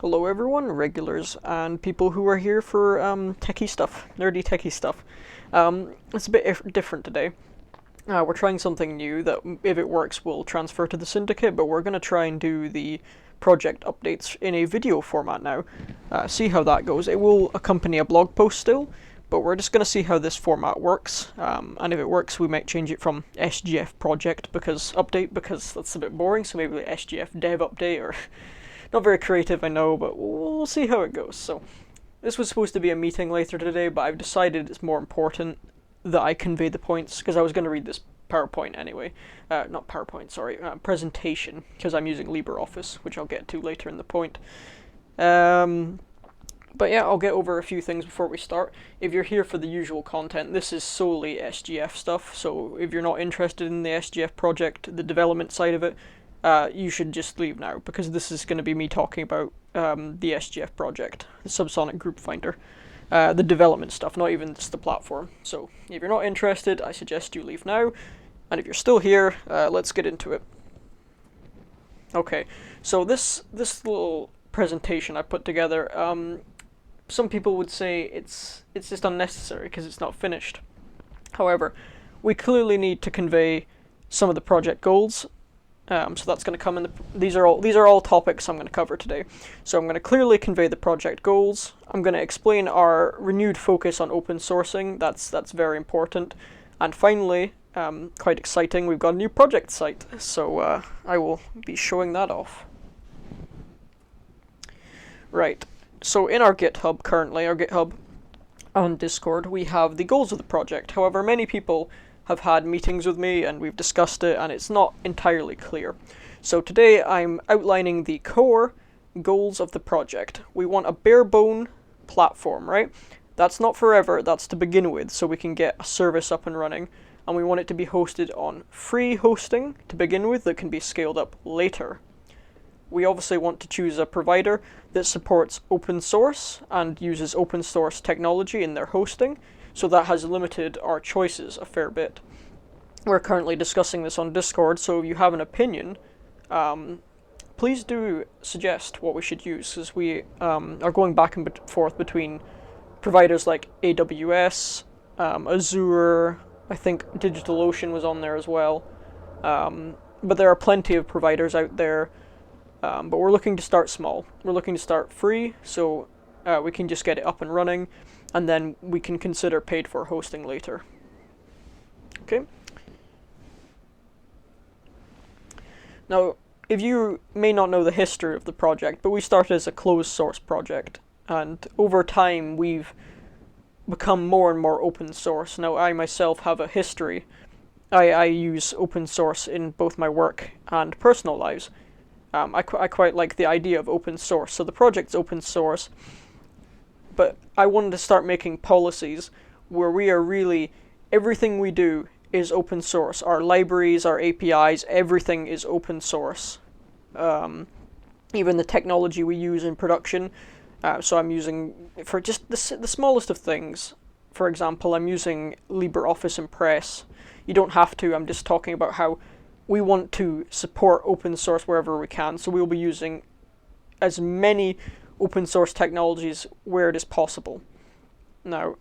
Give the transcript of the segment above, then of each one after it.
Hello everyone, regulars and people who are here for techie stuff, nerdy techie stuff. It's a bit different today. We're trying something new that, if it works, will transfer to the Syndicate, but we're going to try and do the project updates in a video format now. See how that goes. It will accompany a blog post still, but we're just going to see how this format works, and if it works we might change it from SGF project update because that's a bit boring, so maybe SGF dev update, or not very creative I know, but we'll see how it goes. So this was supposed to be a meeting later today, but I've decided it's more important that I convey the points, because I was going to read this PowerPoint anyway. Not PowerPoint, sorry, presentation, because I'm using LibreOffice, which I'll get to later in the point. But yeah, I'll get over a few things before we start. If you're here for the usual content, this is solely SGF stuff, so if you're not interested in the SGF project, the development side of it, you should just leave now, because this is going to be me talking about the SGF project, the Subsonic Group Finder. The development stuff, not even just the platform. So if you're not interested, I suggest you leave now. And if you're still here, let's get into it. Okay, so this little presentation I put together, some people would say it's just unnecessary because it's not finished. However, we clearly need to convey some of the project goals. So that's going to come in these are all topics I'm going to cover today. So I'm going to clearly convey the project goals. I'm going to explain our renewed focus on open sourcing. That's very important. And finally, quite exciting, we've got a new project site. So I will be showing that off. Right. So in our GitHub currently, our GitHub on Discord, we have the goals of the project. However, many people have had meetings with me and we've discussed it, and it's not entirely clear. So today I'm outlining the core goals of the project. We want a bare bone platform, right? That's not forever, that's to begin with, so we can get a service up and running, and we want it to be hosted on free hosting to begin with that can be scaled up later. We obviously want to choose a provider that supports open source and uses open source technology in their hosting, so that has limited our choices a fair bit. We're currently discussing this on Discord, so if you have an opinion, please do suggest what we should use, because we are going back and forth between providers like AWS, Azure, I think DigitalOcean was on there as well, but there are plenty of providers out there, but we're looking to start small. We're looking to start free, so we can just get it up and running, and then we can consider paid for hosting later. Okay. Now, if you may not know the history of the project, but we started as a closed source project, and over time we've become more and more open source. Now, I myself have a history. I use open source in both my work and personal lives. I quite like the idea of open source, so the project's open source, but I wanted to start making policies where we are really, everything we do is open source. Our libraries, our APIs, everything is open source. Even the technology we use in production. So I'm using, for just the smallest of things, for example, I'm using LibreOffice Impress. You don't have to, I'm just talking about how we want to support open source wherever we can, so we'll be using as many open source technologies where it is possible. Now,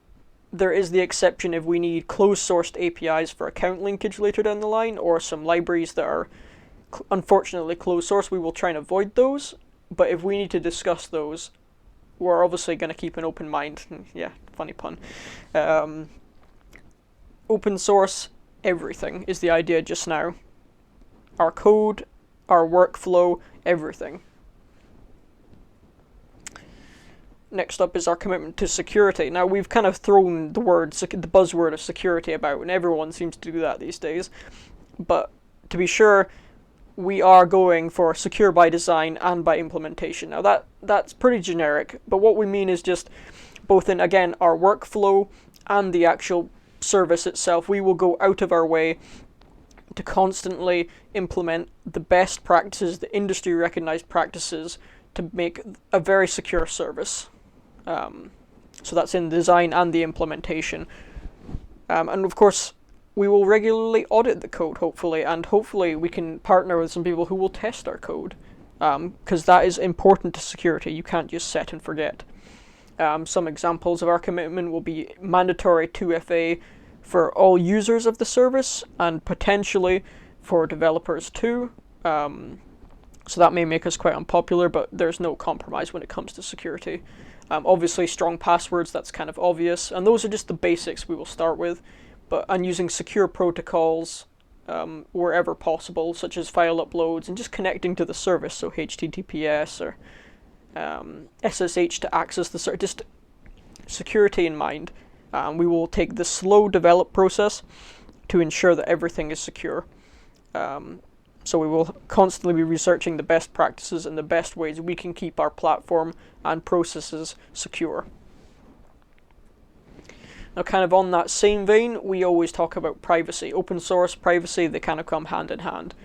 there is the exception if we need closed-sourced APIs for account linkage later down the line, or some libraries that are unfortunately closed-source. We will try and avoid those, but if we need to discuss those, we're obviously going to keep an open mind. Yeah, funny pun. Open source everything is the idea just now. Our code, our workflow, everything. Next up is our commitment to security. Now, we've kind of thrown the buzzword of security about, and everyone seems to do that these days. But to be sure, we are going for secure by design and by implementation. Now, that's pretty generic, but what we mean is just both in, again, our workflow and the actual service itself. We will go out of our way to constantly implement the best practices, the industry-recognized practices, to make a very secure service. So that's in the design and the implementation. And of course, we will regularly audit the code, hopefully, and hopefully we can partner with some people who will test our code. because that is important to security. You can't just set and forget. Some examples of our commitment will be mandatory 2FA for all users of the service and potentially for developers too. So that may make us quite unpopular, but there's no compromise when it comes to security. Obviously, strong passwords, that's kind of obvious, and those are just the basics we will start with. And using secure protocols wherever possible, such as file uploads and just connecting to the service, so HTTPS or SSH to access the service, just security in mind. We will take the slow develop process to ensure that everything is secure. So we will constantly be researching the best practices and the best ways we can keep our platform and processes secure. Now, kind of on that same vein, we always talk about privacy. Open source, privacy, they kind of come hand in hand.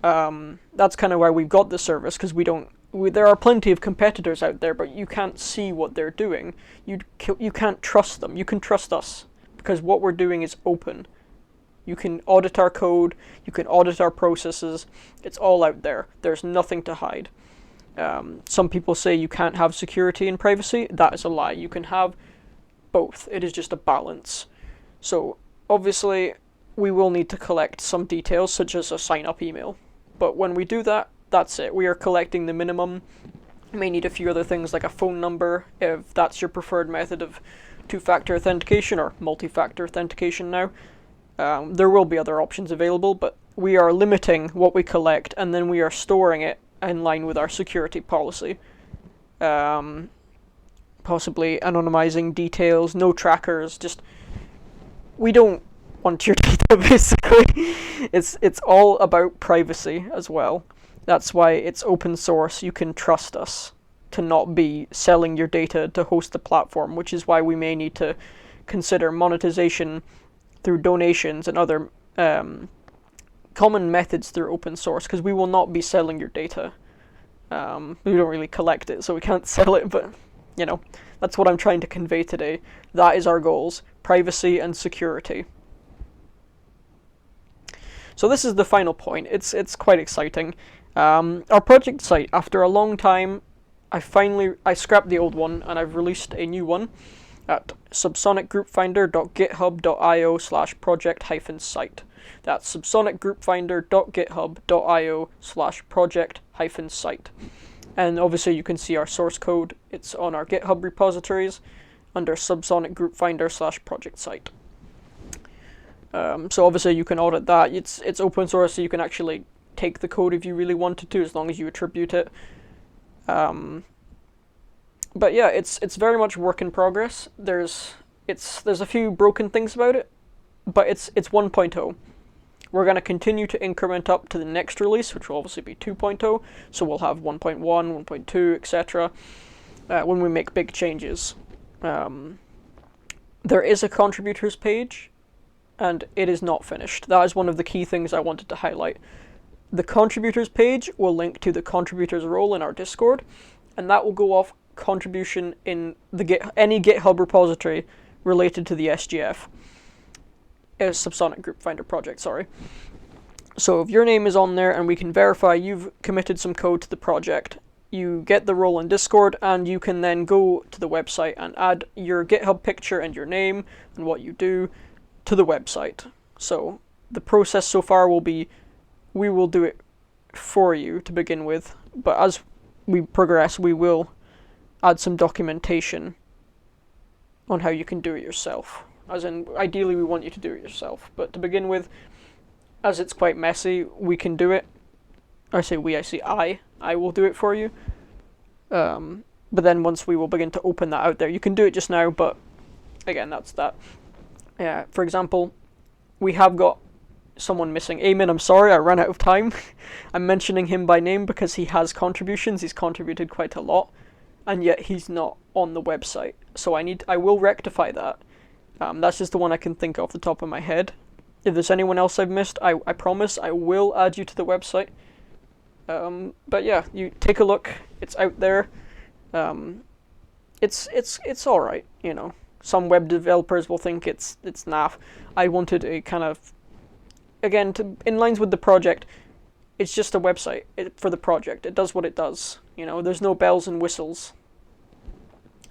That's kind of why we've got the service, because there are plenty of competitors out there, but you can't see what they're doing. You can't trust them. You can trust us, because what we're doing is open. You can audit our code, you can audit our processes, it's all out there. There's nothing to hide. Some people say you can't have security and privacy. That is a lie. You can have both. It is just a balance. So obviously we will need to collect some details such as a sign-up email. But when we do that, that's it. We are collecting the minimum. You may need a few other things like a phone number if that's your preferred method of two-factor authentication or multi-factor authentication now. There will be other options available, but we are limiting what we collect and then we are storing it in line with our security policy. Possibly anonymizing details, no trackers, just we don't want your data basically. It's all about privacy as well. That's why it's open source. You can trust us to not be selling your data to host the platform, which is why we may need to consider monetization through donations and other common methods through open source, because we will not be selling your data. We don't really collect it, so we can't sell it, but you know, that's what I'm trying to convey today. That is our goals, privacy and security. So this is the final point. It's quite exciting. Our project site, after a long time, I scrapped the old one and I've released a new one at subsonicgroupfinder.github.io/project-site. That's subsonicgroupfinder.github.io/project-site. And obviously you can see our source code. It's on our GitHub repositories under Subsonic Group Finder /project site. So obviously you can audit that. It's open source, so you can actually take the code if you really wanted to, as long as you attribute it. But yeah, it's very much work in progress. There's a few broken things about it, but it's 1.0. We're going to continue to increment up to the next release, which will obviously be 2.0. So we'll have 1.1, 1.2, etc. When we make big changes. There is a contributors page, and it is not finished. That is one of the key things I wanted to highlight. The contributors page will link to the contributors role in our Discord, and that will go off contribution in any GitHub repository related to the SGF. Subsonic Group Finder project, sorry. So if your name is on there and we can verify you've committed some code to the project, you get the role in Discord, and you can then go to the website and add your GitHub picture and your name and what you do to the website. So the process so far will be, we will do it for you to begin with, but as we progress we will add some documentation on how you can do it yourself. As in, ideally we want you to do it yourself, but to begin with, as it's quite messy, we can do it. I will do it for you. But then once we will begin to open that out there, you can do it just now, but again, that's that. For example, we have got someone missing. Eamon, I'm sorry, I ran out of time. I'm mentioning him by name because he has contributions. He's contributed quite a lot, and yet he's not on the website. So I will rectify that. That's just the one I can think off the top of my head. If there's anyone else I've missed, I promise I will add you to the website. But yeah, you take a look. It's out there. It's all right. You know, some web developers will think it's naff. I wanted a kind of, again, in lines with the project. it's just a website for the project. It does what it does. There's no bells and whistles.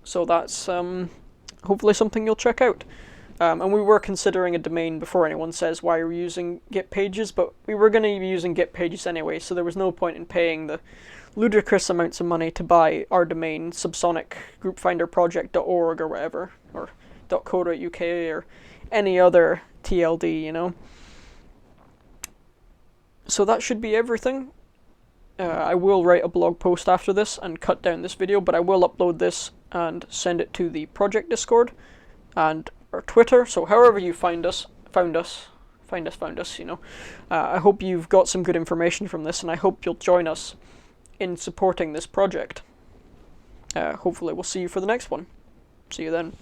So that's hopefully something you'll check out. And we were considering a domain before anyone says why are we using Git Pages, but we were going to be using Git Pages anyway, so there was no point in paying the ludicrous amounts of money to buy our domain, Subsonic Group Finder Project.org or whatever, or .co.uk or any other TLD, So that should be everything. I will write a blog post after this and cut down this video, but I will upload this and send it to the project Discord and our Twitter. So however you found us, I hope you've got some good information from this, and I hope you'll join us in supporting this project. Hopefully we'll see you for the next one. See you then.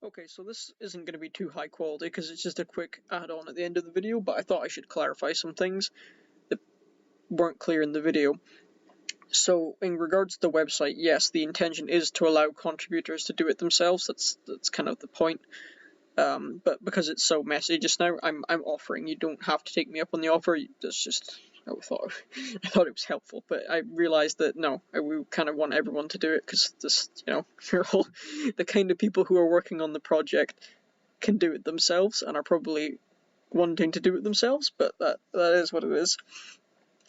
Okay, so this isn't going to be too high quality because it's just a quick add-on at the end of the video, but I thought I should clarify some things that weren't clear in the video. So, in regards to the website, yes, the intention is to allow contributors to do it themselves. That's kind of the point. But because it's so messy just now, I'm offering. You don't have to take me up on the offer. That's just I thought it was helpful, but I realized that no, we kind of want everyone to do it because this, we're all the kind of people who are working on the project can do it themselves and are probably wanting to do it themselves. But that is what it is.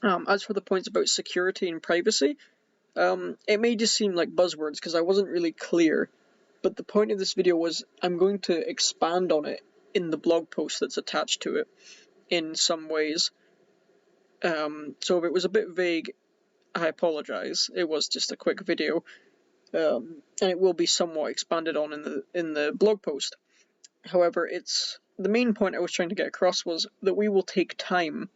As for the points about security and privacy, it may just seem like buzzwords because I wasn't really clear. But the point of this video was I'm going to expand on it in the blog post that's attached to it in some ways. So if it was a bit vague, I apologize. It was just a quick video, and it will be somewhat expanded on in the blog post. However, the main point I was trying to get across was that we will take time.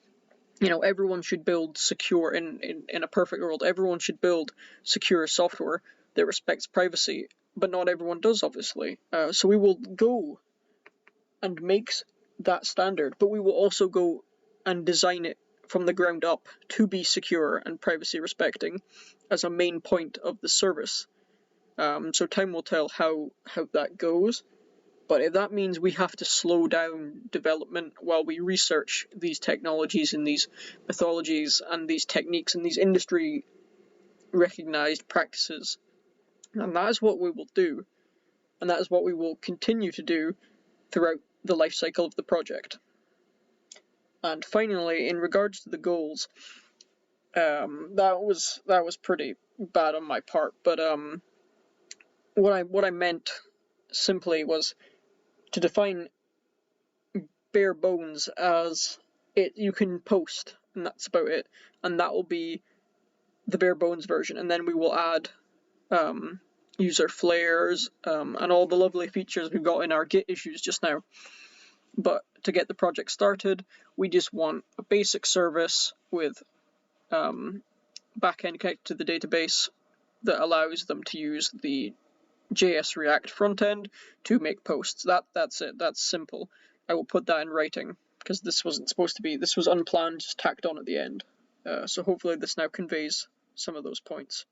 Everyone should build secure in a perfect world. Everyone should build secure software that respects privacy, but not everyone does, obviously. So we will go and make that standard, but we will also go and design it from the ground up to be secure and privacy respecting as a main point of the service. So time will tell how that goes. But if that means we have to slow down development while we research these technologies and these methodologies and these techniques and these industry recognized practices, and that is what we will do, and that is what we will continue to do throughout the life cycle of the project. And finally, in regards to the goals, that was pretty bad on my part, but what I meant simply was to define bare bones as you can post, and that's about it, and that will be the bare bones version, and then we will add user flares and all the lovely features we've got in our Git issues just now. But to get the project started, we just want a basic service with backend connected to the database that allows them to use the JS React frontend to make posts. That's it. That's simple. I will put that in writing because this wasn't supposed to be. This was unplanned, just tacked on at the end. So hopefully this now conveys some of those points.